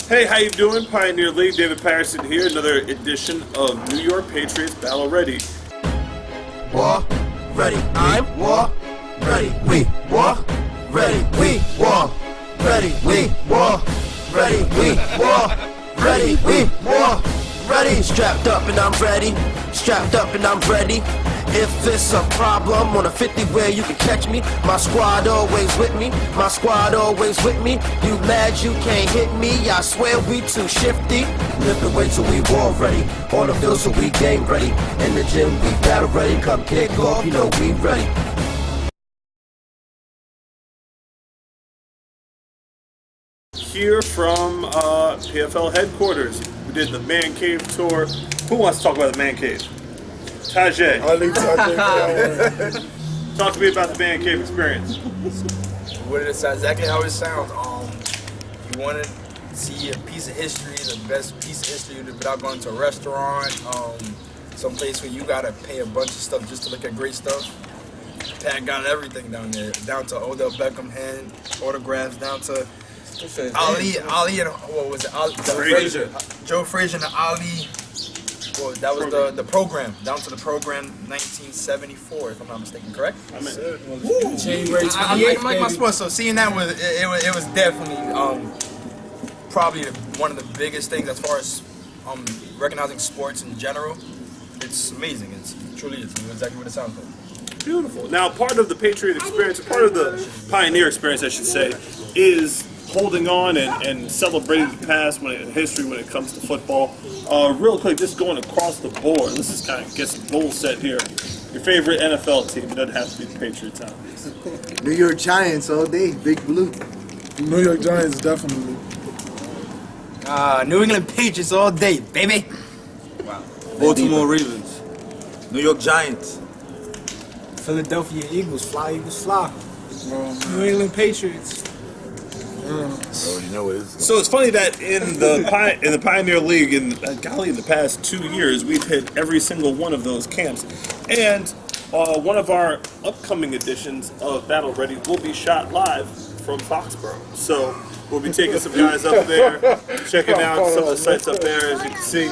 Hey, how you doing? Pioneer League, David Patterson here. Another edition of New York Patriots Battle Ready. War ready. I'm war ready. We war ready. We war ready. We war ready. We war ready. We war ready. Strapped up and I'm ready. Strapped up and I'm ready. If it's a problem on a 50 where you can catch me, my squad always with me, my squad always with me. You mad you can't hit me, I swear we too shifty. Lift the weight till we war ready, on the field so we game ready. In the gym we battle ready, come kick off, you know we ready. Here from PFL headquarters, we did the Man Cave tour. Who wants to talk about the Man Cave? Tajay. I'll leave Tajay. Talk to me about the Man Cave experience. What it is, exactly how it sounds. You want to see a piece of history, the best piece of history without going to a restaurant, some place where you gotta pay a bunch of stuff just to look at great stuff. Pat got everything down there, down to Odell Beckham hand autographs, down to Ali and what was it? Frazier. Joe Frazier and Ali. Well, that was the program, down to the program 1974, if I'm not mistaken, correct? January 28th, I like my baby. sports, so seeing that it was definitely probably one of the biggest things as far as recognizing sports in general. It's amazing. It truly is exactly what it sounds like. Beautiful. Now, part of the Patriot experience, part of the Pioneer experience, I should say, is holding on and celebrating the past, history when it comes to football. Real quick, just going across the board, let's just kind of get some goal set here. Your favorite NFL team, it doesn't have to be the Patriots, huh? New York Giants all day, Big Blue. New York Giants, definitely. New England Patriots all day, baby. Baltimore Ravens. New York Giants. Philadelphia Eagles, fly Eagles fly. New England Patriots. Oh, you know what it is. So it's funny that in the Pioneer League, in the past 2 years, we've hit every single one of those camps. And one of our upcoming editions of Battle Ready will be shot live from Foxborough. So we'll be taking some guys up there, checking out some of the sites up there. As you can see,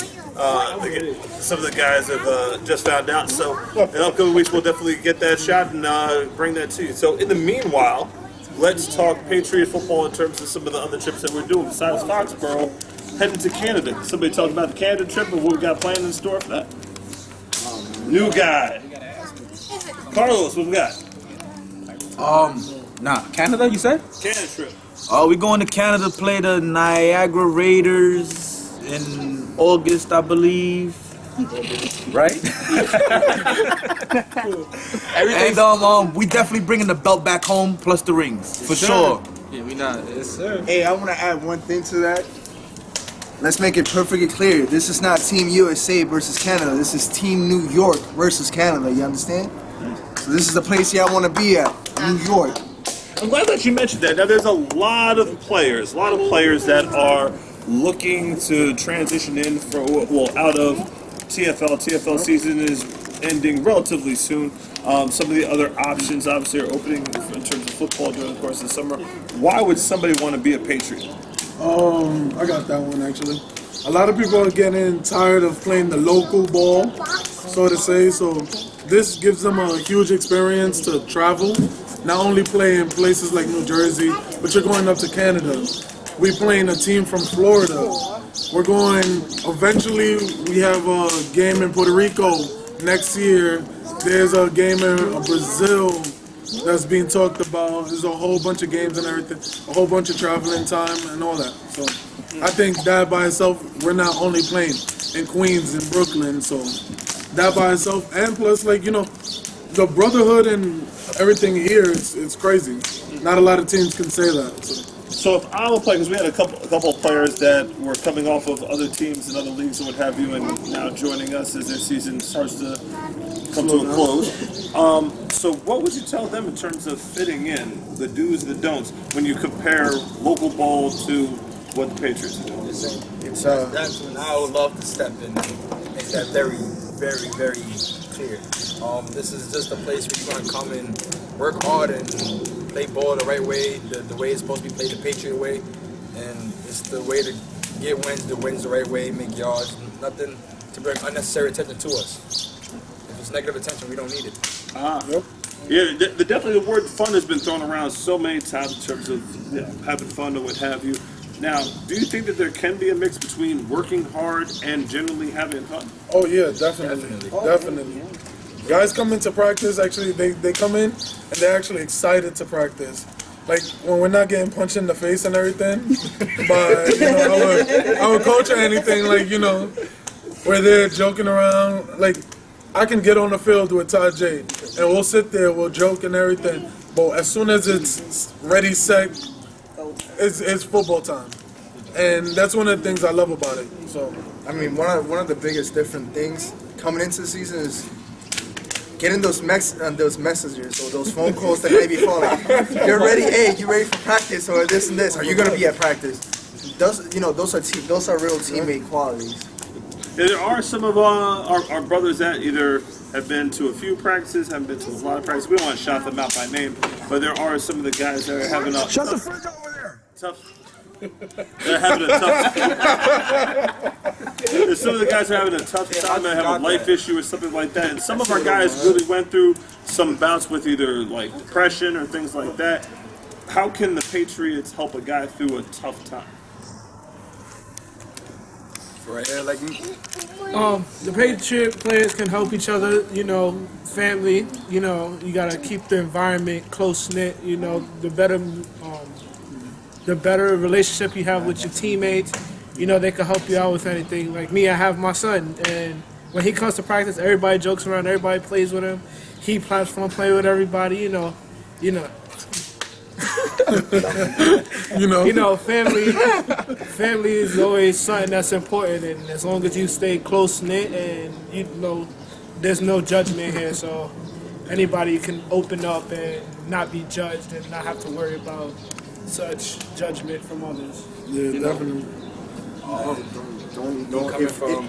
some of the guys have just found out. So in upcoming weeks, we'll definitely get that shot and bring that to you. So in the meanwhile, let's talk Patriot football in terms of some of the other trips that we're doing besides Foxborough, heading to Canada. Somebody talk about the Canada trip and what we got planned in store for that. New guy. Carlos, what we got? Canada, you said? Canada trip. We going to Canada to play the Niagara Raiders in August, I believe. Right? And we definitely bringing the belt back home plus the rings for sure. Yeah, we not. Yes, sir. Hey, I want to add one thing to that. Let's make it perfectly clear. This is not Team USA versus Canada. This is Team New York versus Canada. You understand? So this is the place y'all want to be at, New York. I'm glad that you mentioned that. Now, there's a lot of players that are looking to transition in out of TFL. TFL season is ending relatively soon. Some of the other options, obviously, are opening in terms of football during the course of the summer. Why would somebody want to be a Patriot? I got that one actually. A lot of people are getting tired of playing the local ball, so to say. So this gives them a huge experience to travel. Not only play in places like New Jersey, but you're going up to Canada. We playing a team from Florida. We're going, eventually we have a game in Puerto Rico next year. There's a game in Brazil that's being talked about. There's a whole bunch of games and everything, a whole bunch of traveling time and all that. So I think that by itself, we're not only playing in Queens and Brooklyn, so that by itself, and plus the brotherhood and everything here, it's crazy. Not a lot of teams can say that. So if I'm a player, because we had a couple of players that were coming off of other teams and other leagues and what have you, and now joining us as their season starts to come to a close. So what would you tell them in terms of fitting in, the do's and the don'ts, when you compare local ball to what the Patriots are doing? That's when I would love to step in and make that very, very, very clear. This is just a place where you're going to come and work hard and play ball the right way, the way it's supposed to be played, the Patriot way, and it's the way to get wins, the wins the right way, make yards, nothing to bring unnecessary attention to us. If it's negative attention, we don't need it. Yeah, definitely the word fun has been thrown around so many times in terms of having fun or what have you. Now, do you think that there can be a mix between working hard and generally having fun? Oh yeah, definitely. Guys come into practice, actually, they come in and they're actually excited to practice. Like when we're not getting punched in the face and everything, but you know, our coach or anything, like, you know, we're there joking around. Like I can get on the field with Todd J and we'll sit there, we'll joke and everything. But as soon as it's ready, set, it's football time, and that's one of the things I love about it. So I mean, one of the biggest different things coming into the season is getting those messages or those phone calls the night before. Like, you're ready. Hey, you ready for practice or this and this? Are you gonna be at practice? Those are real teammate qualities. There are some of our brothers that either have been to a few practices, haven't been to a lot of practices. We don't want to shout them out by name, but there are some of the guys that are having a Shut the frick over there. tough. They're having a tough. There's some of the guys are having a tough time. They have a life issue or something like that, and some of our guys really went through some bouts with either like depression or things like that. How can the Patriots help a guy through a tough time? Right here, like The Patriot players can help each other, you know, family, you know, you gotta keep the environment close knit, you know, the better relationship you have with your teammates, you know, they can help you out with anything. Like me, I have my son, and when he comes to practice, everybody jokes around, everybody plays with him. He plans fun play with everybody, you know. Family is always something that's important, and as long as you stay close knit and you know there's no judgment here, so anybody can open up and not be judged and not have to worry about such judgment from others. yeah, definitely. don't coming from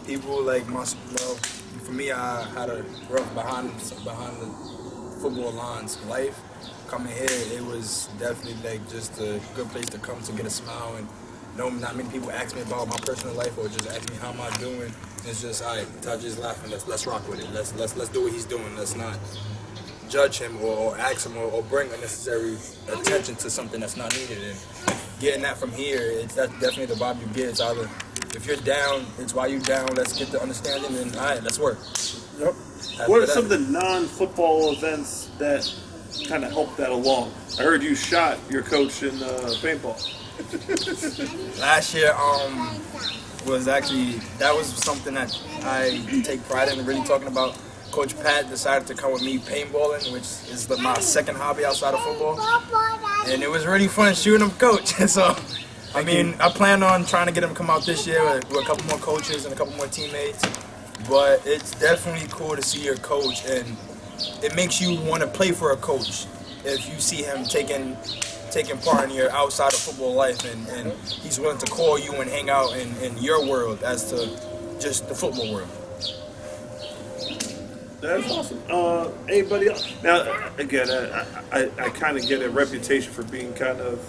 people like myself. For me, I had a rough behind the football lines life. Coming here, it was definitely like just a good place to come to get a smile, and not many people ask me about my personal life or just ask me how am I doing. It's just, all right, Todd is laughing. Let's rock with it. Let's do what he's doing. Let's not judge him or ask him or bring unnecessary attention to something that's not needed. And getting that from here, that's definitely the vibe you get. It's either if you're down, it's why you're down. Let's get the understanding, and all right, let's work. Yep. What are some of the non-football events that kind of help that along? I heard you shot your coach in paintball. Last year, was actually, that was something that I take pride in really talking about. Coach Pat decided to come with me paintballing, which is my second hobby outside of football. And it was really fun shooting him, Coach. So, I mean, I plan on trying to get him to come out this year with a couple more coaches and a couple more teammates. But it's definitely cool to see your coach, and it makes you want to play for a coach if you see him taking part in your outside of football life, and he's willing to call you and hang out in your world as to just the football world. That's awesome. Anybody else? Now, again, I kind of get a reputation for being kind of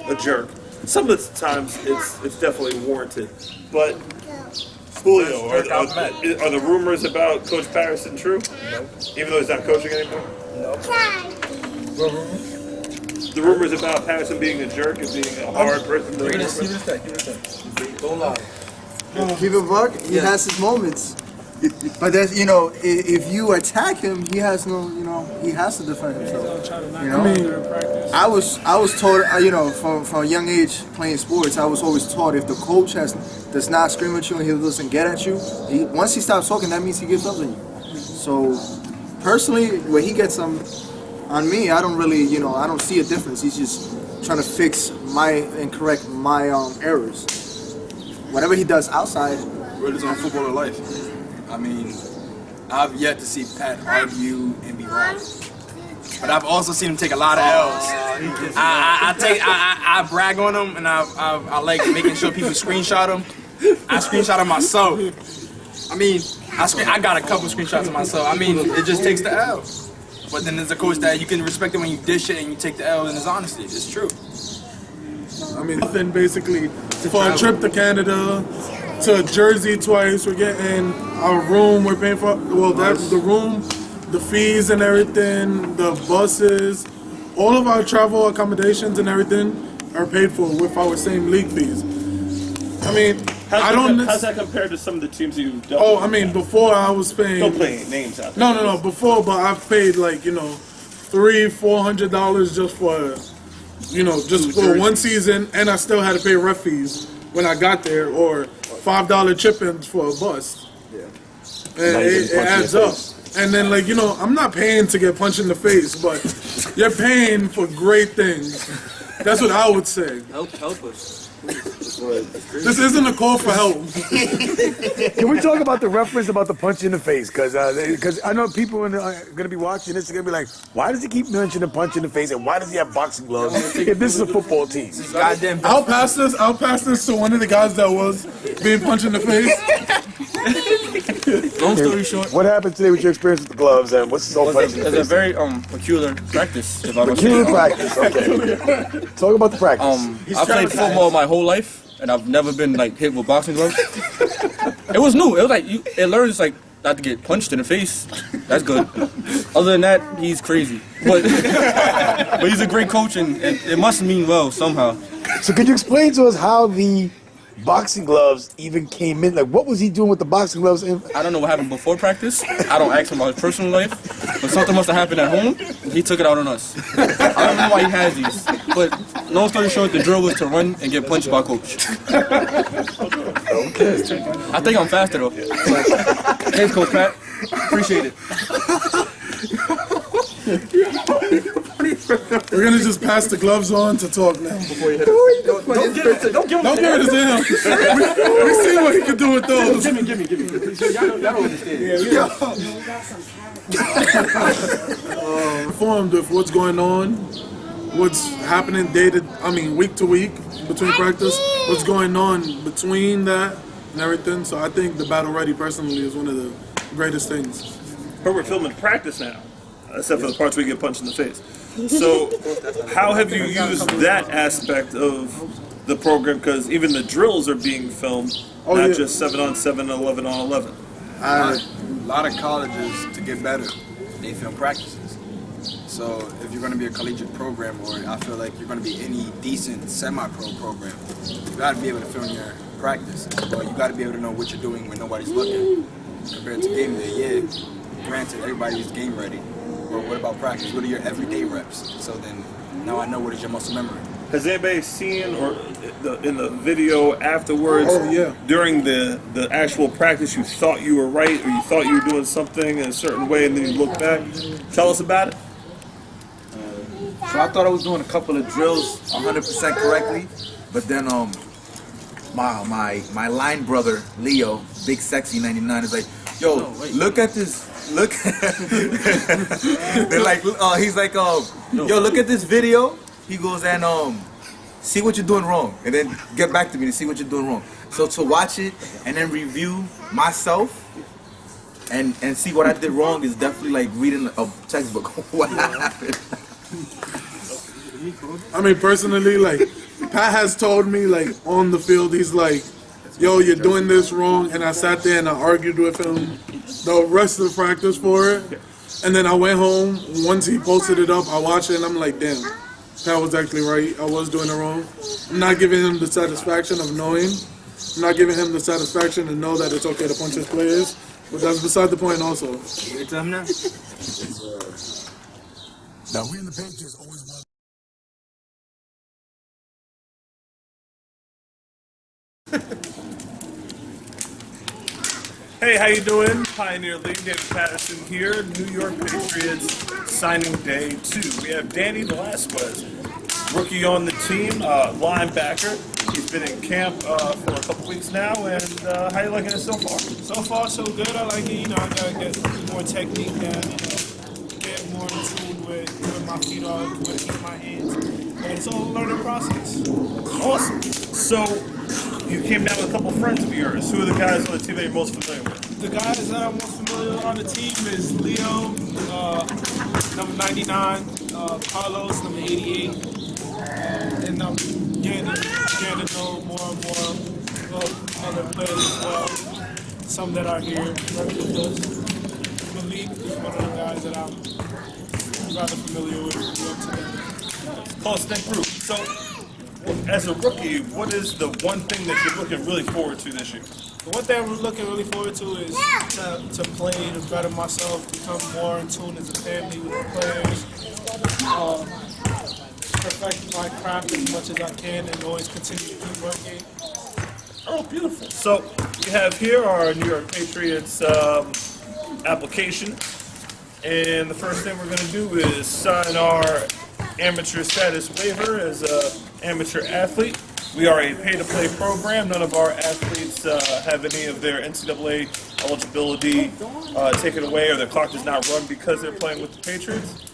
a jerk. Some of the times it's definitely warranted. But Julio, are the rumors about Coach Patterson true? Nope. Even though he's not coaching anymore? Nope. The rumors about Patterson being a jerk and being a hard person to work with? Don't lie. Keep it buck. He has his moments, but that's, you know, if you attack him, he has no, you know, he has to defend himself. You know, I was taught, you know, from a young age playing sports, I was always taught if the coach does not scream at you and he doesn't get at you, once he stops talking, that means he gives up on you. So personally, when he gets on me, I don't really, you know, I don't see a difference. He's just trying to fix and correct my errors. Whatever he does outside, Whether it's on football or life. I mean, I've yet to see Pat argue and be wrong. But I've also seen him take a lot of L's. I brag on him, and I like making sure people screenshot him. I screenshot him myself. I mean, I got a couple screenshots of myself. I mean, it just takes the L. But then there's a coach that you can respect it when you dish it and you take the L, and it's honesty. It's true. I mean, nothing basically for a trip to Canada, to Jersey twice. We're getting our room. We're paying for that's the room, the fees and everything, the buses, all of our travel accommodations and everything are paid for with our same league fees. I mean, How's that compared to some of the teams you've done? Oh, I mean, before I was paying. Don't play any names out there. No. Before, but I've paid like $300-400 just for, just for one season, and I still had to pay ref fees when I got there, or $5 chip-ins for a bus. Yeah. And it adds up. And then I'm not paying to get punched in the face, but you're paying for great things. That's what I would say. Help us. This isn't a call for help. Can we talk about the reference about the punch in the face? Because I know people are going to be watching this are going to be like, why does he keep mentioning punch in the face, and why does he have boxing gloves if this is a football team? Goddamn. I'll pass this to one of the guys that was being punched in the face. Long story short, What happened today with your experience with the gloves, and what's so punch in the it's a face? very peculiar practice. If I must Peculiar say. practice, okay. Talk about the practice. I played football my whole life, and I've never been hit with boxing gloves. It was new. It was it learns not to get punched in the face. That's good. Other than that, he's crazy. But he's a great coach, and it must mean well somehow. So could you explain to us how the boxing gloves even came in? Like, what was he doing with the boxing gloves? I don't know what happened before practice. I don't ask him about his personal life, but something must have happened at home. He took it out on us. I don't know why he has these, but long story short, the drill was to run and get punched by coach. Okay. I think I'm faster though. Thanks, Coach Pat. Appreciate it. We're gonna just pass the gloves on to talk now. Don't give it to Don't give it to him. We see what he can do with those. Give me. Y'all don't understand. Informed with what's going on, what's happening week to week between practice, what's going on between that and everything. So I think the Battle Ready personally is one of the greatest things. But we're filming practice now, except for the parts where you get punched in the face. So, how have you used that aspect of the program? Because even the drills are being filmed, not just 7-on-7, 11-on-11. A lot of colleges, to get better, they film practices. So if you're going to be a collegiate program, or I feel like you're going to be any decent semi-pro program, you got to be able to film your practice. But you got to be able to know what you're doing when nobody's looking. Compared to game day, granted, everybody's game ready. But what about practice? What are your everyday reps? So then, now I know what is your muscle memory. Has anybody seen or in the video afterwards, during the actual practice, you thought you were right or you thought you were doing something in a certain way and then you look back? Tell us about it. So I thought I was doing a couple of drills 100% correctly, but then my line brother Leo, Big Sexy 99, is like, yo, look at this. Look, they're like, he's like, yo, look at this video. He goes and see what you're doing wrong, and then get back to me to see what you're doing wrong. So to watch it and then review myself and see what I did wrong is definitely like reading a textbook. What happened? I mean, personally, Pat has told me, on the field, he's like, yo, you're doing this wrong, and I sat there and I argued with him the rest of the practice for it, and then I went home. Once he posted it up, I watched it, and I'm like, damn, Pat was actually right. I was doing it wrong. I'm not giving him the satisfaction of knowing. I'm not giving him the satisfaction to know that it's okay to punch his players, but that's beside the point also. Give it to him now. Now, we in the Patriots always want. Hey, how you doing? Pioneer League, David Patterson here. New York Patriots signing day 2. We have Danny Velasquez, rookie on the team, linebacker. He's been in camp for a couple weeks now, and how you liking it so far? So far, so good. I like it. I gotta get more technique down, get more in tune with where my feet are, with my hands. But it's all a learning process. Awesome. So, you came down with a couple friends of yours. Who are the guys on the team that you're most familiar with? The guys that I'm most familiar with on the team is Leo, number 99, Carlos, number 88, and getting to know more and more of other players as well. Some that are here working with us. Malik is one of the guys that I'm rather familiar with. We grew up together. Close knit group. So, as a rookie, what is the one thing that you're looking really forward to this year? The one thing I'm looking really forward to is to play, to better myself, become more in tune as a family with the players, perfect my craft as much as I can, and always continue to keep working. Oh, beautiful. So, we have here our New York Patriots application. And the first thing we're going to do is sign our amateur status waiver as an amateur athlete. We are a pay-to-play program. None of our athletes have any of their NCAA eligibility taken away, or their clock does not run because they're playing with the Patriots.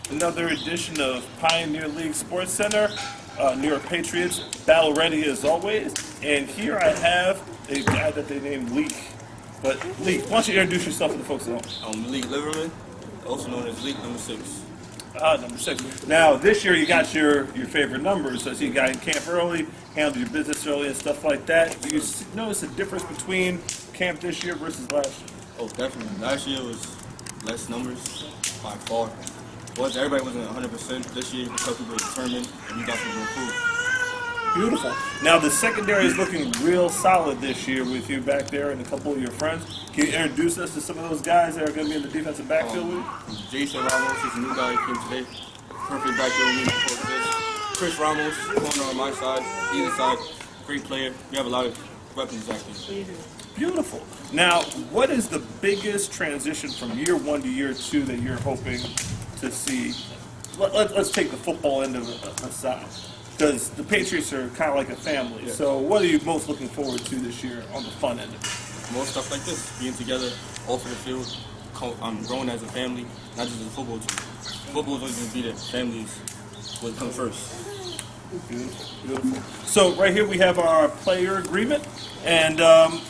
Another edition of Pioneer League Sports Center, New York Patriots, battle ready as always. And here I have a guy that they named Leak. But Leak, why don't you introduce yourself to the folks at home? I'm Malik Liverman, also known as Leak number 6. Number 6. Now, this year you got your favorite numbers. So you got in camp early, handled your business early and stuff like that. Do you notice a difference between camp this year versus last year? Oh, definitely. Last year was less numbers by far. Everybody wasn't 100% this year because people were determined and we got to improve. Beautiful. Now, the secondary is looking real solid this year with you back there and a couple of your friends. Can you introduce us to some of those guys that are going to be in the defensive backfield with you? Jason Ramos is a new guy who came today. Perfect back there with me before this. Chris Ramos, corner on my side, either side. Great player. We have a lot of weapons actually. Beautiful. Now, what is the biggest transition from year 1 to year 2 that you're hoping to see? Let's take the football end of it aside, because the Patriots are kind of like a family. Yeah. So what are you most looking forward to this year on the fun end of it? More stuff like this, being together, off of the field. I'm growing as a family, not just as a football team. Football is always going to be there. Families will come first. Beautiful, beautiful. So right here we have our player agreement, and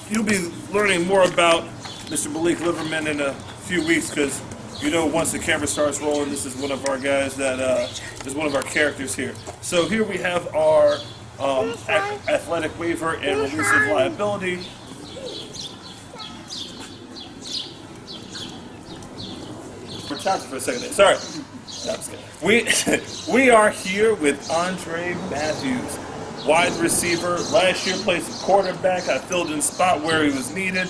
you'll be learning more about Mr. Malik Liverman in a few weeks, because once the camera starts rolling, this is one of our guys that is one of our characters here. So here we have our athletic waiver and release of liability. We're talking for a second there. Sorry. No, I'm just kidding. We are here with Andre Matthews, wide receiver. Last year played some quarterback. I filled in a spot where he was needed.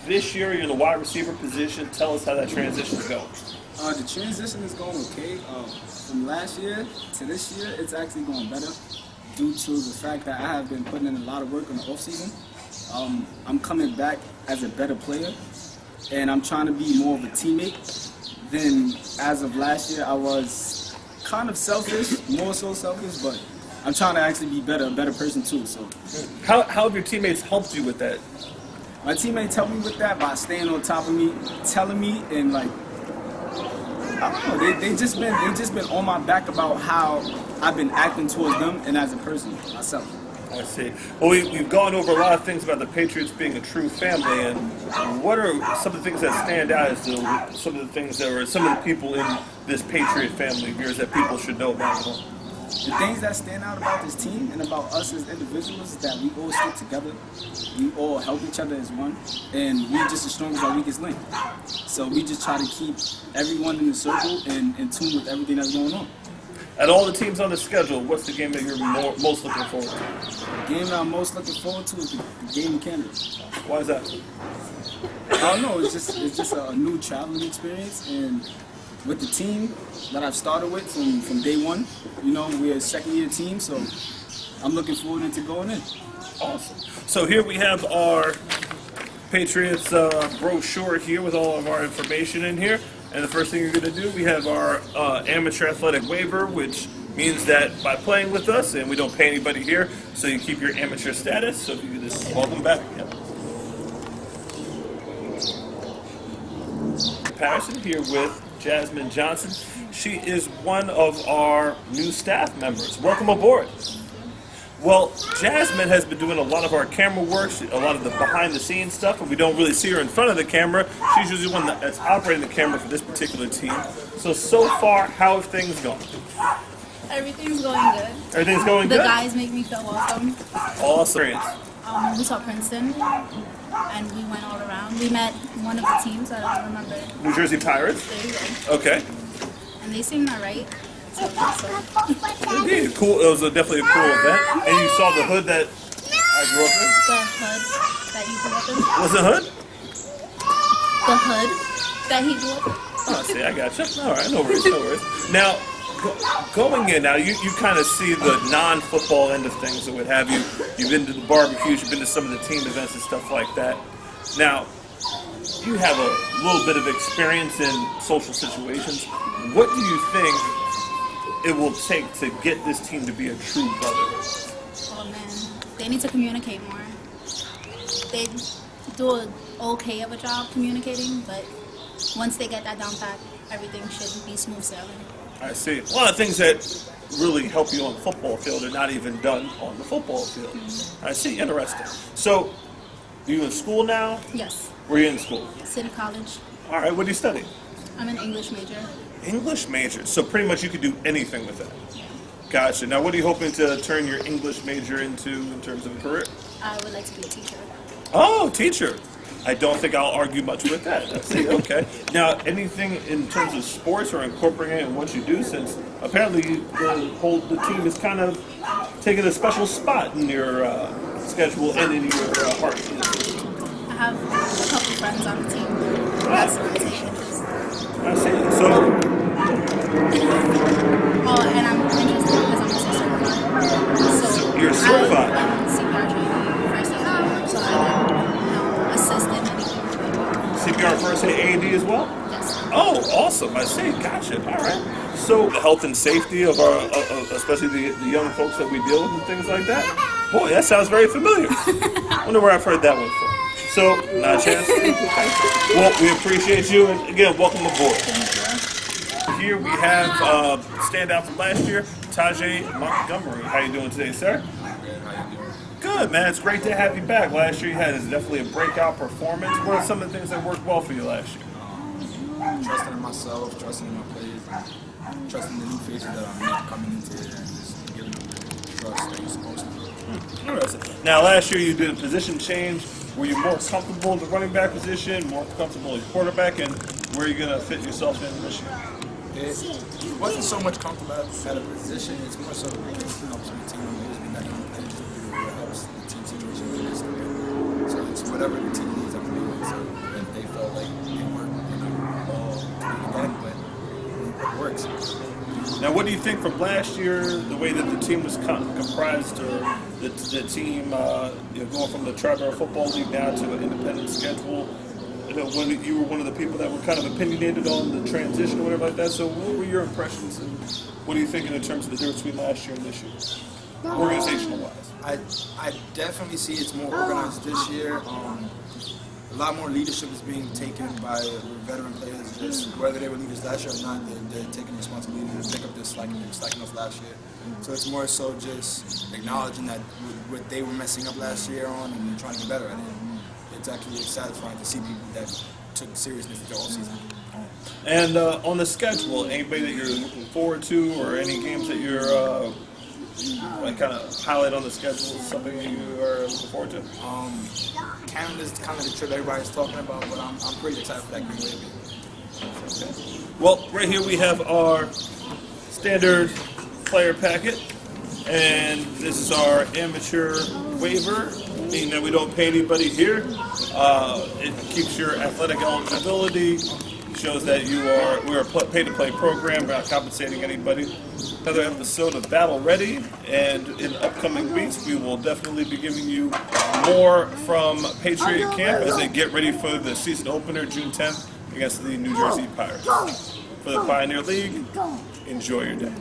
This year you're in the wide receiver position. Tell us how that transition is going. The transition is going okay. From last year to this year, it's actually going better due to the fact that I have been putting in a lot of work in the offseason. I'm coming back as a better player, and I'm trying to be more of a teammate than as of last year. I was kind of selfish, more so selfish, but I'm trying to actually be better, a better person too. So, how have your teammates helped you with that? My teammates helped me with that by staying on top of me, telling me, and I don't know, they just been on my back about how I've been acting towards them and as a person myself. I see. Well, we've gone over a lot of things about the Patriots being a true family, and what are some of the things that stand out as some of the things that are some of the people in this Patriot family of yours that people should know about? The things that stand out about this team and about us as individuals is that we all stick together, we all help each other as one, and we're just as strong as our weakest link. So we just try to keep everyone in the circle and in tune with everything that's going on. At all the teams on the schedule, what's the game that you're most looking forward to? The game that I'm most looking forward to is the game in Canada. Why is that? I don't know. It's just a new traveling experience, and with the team that I've started with from day one, we're a second-year team, so I'm looking forward to going in. Awesome. So here we have our Patriots brochure here with all of our information in here. And the first thing you're going to do, we have our amateur athletic waiver, which means that by playing with us, and we don't pay anybody here, so you keep your amateur status. So if you could just welcome back. Yep. Patterson here with Jasmine Johnson. She is one of our new staff members. Welcome aboard. Well, Jasmine has been doing a lot of our camera work, a lot of the behind-the-scenes stuff, and we don't really see her in front of the camera. She's usually one that's operating the camera for this particular team. So far, how have things gone? Everything's going good. Everything's going The good? guys make me feel welcome. Awesome. We saw Princeton, and we went all around. We met one of the teams, I don't remember. New Jersey Pirates? There you go. Okay. And they seemed alright. So, Indeed. Cool. It was definitely a cool event. And you saw the hood that I grew up in? the hood that you grew up in. Was it hood? The hood that he grew up in. Oh, see, I got you. All right, no worries, no worries. Now, going in now, you kind of see the non-football end of things or what have you. You've been to the barbecues, you've been to some of the team events and stuff like that. Now, you have a little bit of experience in social situations. What do you think it will take to get this team to be a true brother? Oh man, they need to communicate more. They do an okay of a job communicating, but once they get that down pat, everything should be smooth sailing. I see. A lot of things that really help you on the football field are not even done on the football field. I see. Interesting. So, are you in school now? Yes, Where are you in school? City College. All right. What do you study? I'm an English major. English major. So pretty much you could do anything with that. Gotcha. Now, what are you hoping to turn your English major into in terms of a career? I would like to be a teacher. Oh, teacher. I don't think I'll argue much with that. I see. Okay. Now, anything in terms of sports or incorporating it in what you do, since apparently the team is kind of taking a special spot in your schedule and in your heart. I have a couple friends on the team. That's what I'm taking interest. I see. So, Oh, and I'm interested because I'm also certified. So you're certified? I'm CPR training, first aid, so I can assist in anything. CPR first aid AED as well? Yes. Oh, awesome. I see. Gotcha. All right. So the health and safety of our, especially the young folks that we deal with and things like that. Boy, that sounds very familiar. I wonder where I've heard that one from. So, not a chance. Well, we appreciate you, and again, welcome aboard. Here we have standout from last year, Tajay Montgomery. How you doing today, sir? Good, man. It's great to have you back. Last year you had definitely a breakout performance. What are some of the things that worked well for you last year? Trusting in myself, trusting in my players, and trusting the new faces that I'm coming into here and just giving them the trust that you're supposed to. Interesting. Now, last year you did a position change. Were you more comfortable in the running back position, more comfortable as quarterback, and where are you going to fit yourself in this year? It wasn't so much comfortable at a position. It's more so like it helps my team always be that competitive. It helps the team situation really start. So it's whatever the team needs, I'm doing it. So if they felt like they weren't all again, but it works. Now, what do you think from last year, the way that the team was comprised, or the team going from the Tri-Borough Football League now to an independent schedule? You know, when you were one of the people that were kind of opinionated on the transition or whatever like that. So, what were your impressions, and what are you thinking in terms of the difference between last year and this year, organizational wise? I definitely see it's more organized this year. A lot more leadership is being taken by veteran players. Just whether they were leaders last year or not, they're taking responsibility to pick up this slacking off last year. So it's more so just acknowledging that what they were messing up last year on and trying to get better at it. It's actually satisfying to see people that took seriousness the whole season. And on the schedule, anybody that you're looking forward to, or any games that you're kind of highlight on the schedule, something you are looking forward to? Canada's kind of the trip everybody's talking about, but I'm pretty excited for that Green Wave game. Okay. Well, right here we have our standard player packet, and this is our amateur waiver, meaning that we don't pay anybody here. It keeps your athletic eligibility, shows that we're a pay-to-play program. We're not compensating anybody. Another episode of Battle Ready, and in upcoming weeks we will definitely be giving you more from Patriot Camp as they get ready for the season opener June 10th against the New Jersey Pirates. For the Pioneer League, enjoy your day.